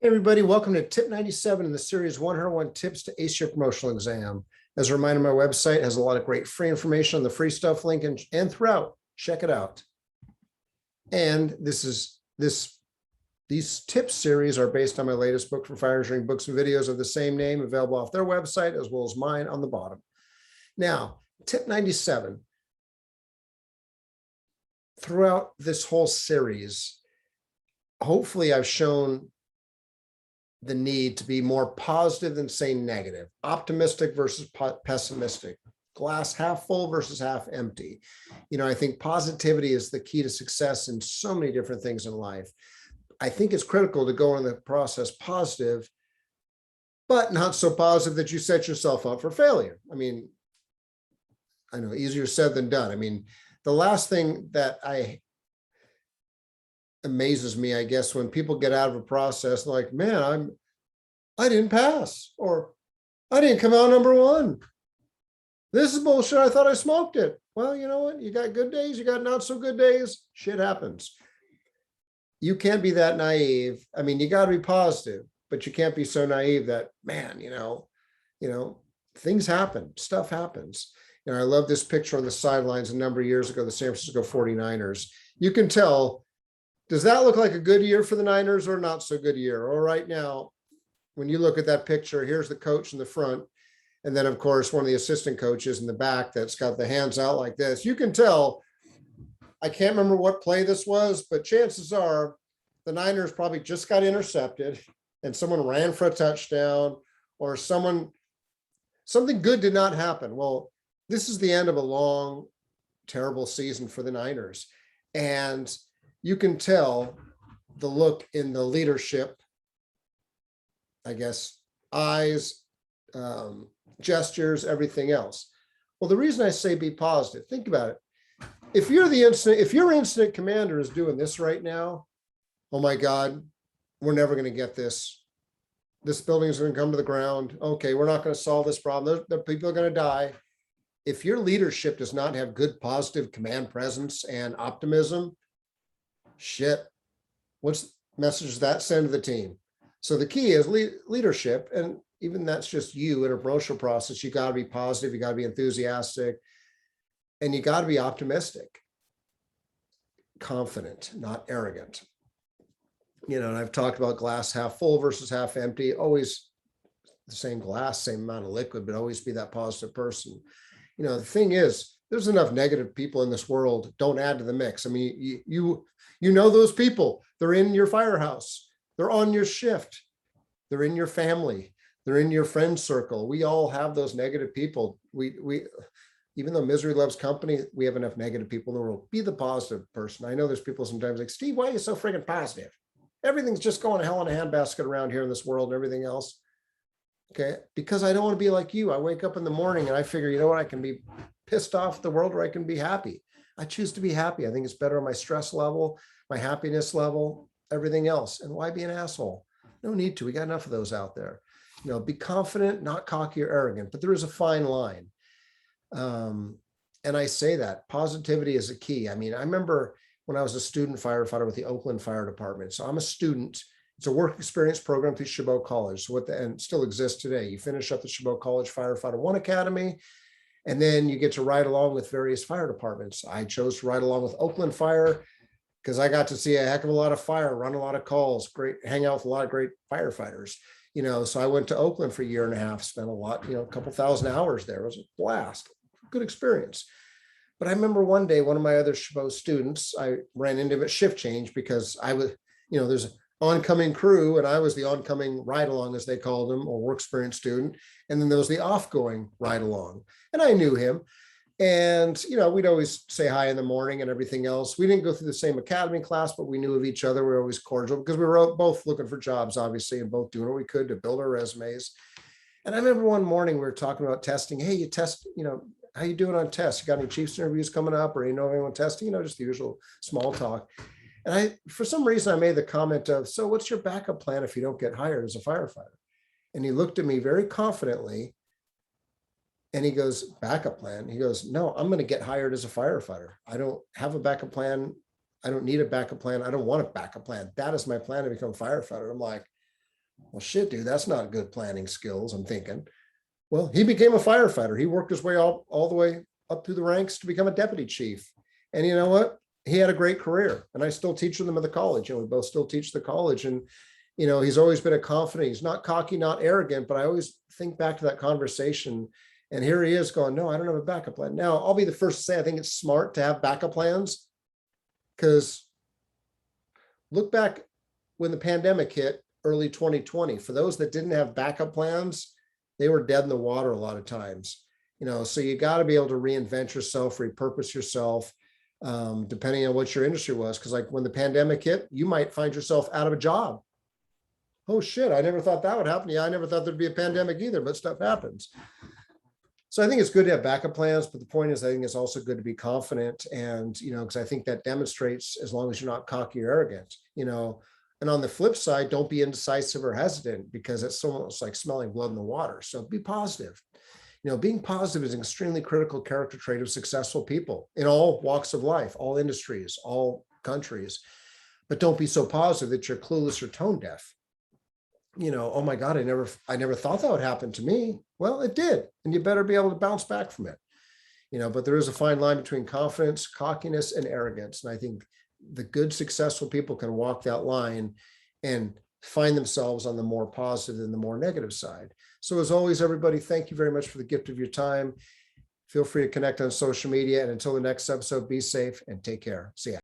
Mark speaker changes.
Speaker 1: Hey everybody, welcome to tip 97 in the series 101 tips to ace your promotional exam. As a reminder, my website has a lot of great free information on the free stuff link and throughout. Check it out. And these tips series are based on my latest book for fire engineering, books and videos of the same name available off their website as well as mine on the bottom. Now, tip 97. Throughout this whole series, hopefully I've shown the need to be more positive than say negative, optimistic versus pessimistic, glass half full versus half empty. I think positivity is the key to success in so many different things in life. I think it's critical to go in the process positive, but not so positive that you set yourself up for failure. I know easier said than done. The last thing that amazes me, I guess, when people get out of a process like, man, I didn't pass, or I didn't come out number one. This is bullshit. I thought I smoked it. Well, you know what? You got good days, you got not so good days. Shit happens. You can't be that naive. You got to be positive, but you can't be so naive that, man, things happen, stuff happens. I love this picture on the sidelines a number of years ago, the San Francisco 49ers. You can tell, does that look like a good year for the Niners or not so good year? Or right now, when you look at that picture, here's the coach in the front. And then, of course, one of the assistant coaches in the back that's got the hands out like this. You can tell, I can't remember what play this was, but chances are the Niners probably just got intercepted and someone ran for a touchdown, or something good did not happen. Well, this is the end of a long, terrible season for the Niners. And you can tell the look in the leadership, I guess, eyes, gestures, everything else. Well, the reason I say be positive, think about it. If your incident commander is doing this right now, oh my God, we're never going to get this. This building is going to come to the ground. Okay, we're not going to solve this problem. The people are going to die. If your leadership does not have good, positive command presence and optimism, shit, what's message does that send to the team? So the key is leadership, and even that's just you in a promotional process. You got to be positive, you got to be enthusiastic, and you got to be optimistic, confident, not arrogant. And I've talked about glass half full versus half empty, always the same glass, same amount of liquid, but always be that positive person. The thing is, there's enough negative people in this world. Don't add to the mix. You know those people. They're in your firehouse. They're on your shift. They're in your family. They're in your friend circle. We all have those negative people. We even though misery loves company, we have enough negative people in the world. Be the positive person. I know there's people sometimes like, Steve, why are you so freaking positive? Everything's just going to hell in a handbasket around here in this world and everything else. Okay, because I don't want to be like you. I wake up in the morning and I figure, you know what, I can be pissed off at the world or I can be happy. I choose to be happy. I think it's better on my stress level, my happiness level, everything else. And why be an asshole? No need to. We got enough of those out there. Be confident, not cocky or arrogant, but there is a fine line. And I say that positivity is a key. I remember when I was a student firefighter with the Oakland Fire Department. So I'm a student. It's a work experience program through Chabot College. So and still exists today. You finish up the Chabot College Firefighter 1 Academy, and then you get to ride along with various fire departments. I chose to ride along with Oakland Fire because I got to see a heck of a lot of fire, run a lot of calls, hang out with a lot of great firefighters. So I went to Oakland for a year and a half, spent a lot, a couple thousand hours there. It was a blast, good experience. But I remember one day, one of my other Chabot students, I ran into him at shift change because I was, there's an oncoming crew and I was the oncoming ride along, as they called him, or work experience student. And then there was the offgoing ride along, and I knew him. And, we'd always say hi in the morning and everything else. We didn't go through the same academy class, but we knew of each other. We were always cordial because we were both looking for jobs, obviously, and both doing what we could to build our resumes. And I remember one morning we were talking about testing. Hey, you test, how you doing on tests? You got any Chiefs interviews coming up, or anyone testing? Just the usual small talk. And for some reason, I made the comment of, so what's your backup plan if you don't get hired as a firefighter? And he looked at me very confidently and he goes, backup plan? He goes, no, I'm going to get hired as a firefighter. I don't have a backup plan. I don't need a backup plan. I don't want a backup plan. That is my plan to become a firefighter. I'm like, Well, shit, dude, that's not good planning skills, I'm thinking. Well, he became a firefighter. He worked his way all the way up through the ranks to become a deputy chief. And you know what? He had a great career. And I still teach them at the college. We both still teach the college. And, he's always been a confident. He's not cocky, not arrogant, but I always think back to that conversation. And here he is going, no, I don't have a backup plan. Now, I'll be the first to say I think it's smart to have backup plans, because look back when the pandemic hit early 2020. For those that didn't have backup plans, they were dead in the water a lot of times. So you got to be able to reinvent yourself, repurpose yourself, depending on what your industry was. Because like when the pandemic hit, you might find yourself out of a job. Oh shit, I never thought that would happen. Yeah, I never thought there'd be a pandemic either, but stuff happens. So I think it's good to have backup plans, but the point is, I think it's also good to be confident. And, because I think that demonstrates, as long as you're not cocky or arrogant, and on the flip side, don't be indecisive or hesitant, because it's almost like smelling blood in the water. So be positive. Being positive is an extremely critical character trait of successful people in all walks of life, all industries, all countries. But don't be so positive that you're clueless or tone deaf. Oh my God, I never thought that would happen to me. Well, it did. And you better be able to bounce back from it. But there is a fine line between confidence, cockiness, and arrogance. And I think the good, successful people can walk that line and find themselves on the more positive than the more negative side. So as always, everybody, thank you very much for the gift of your time. Feel free to connect on social media. And until the next episode, be safe and take care. See ya.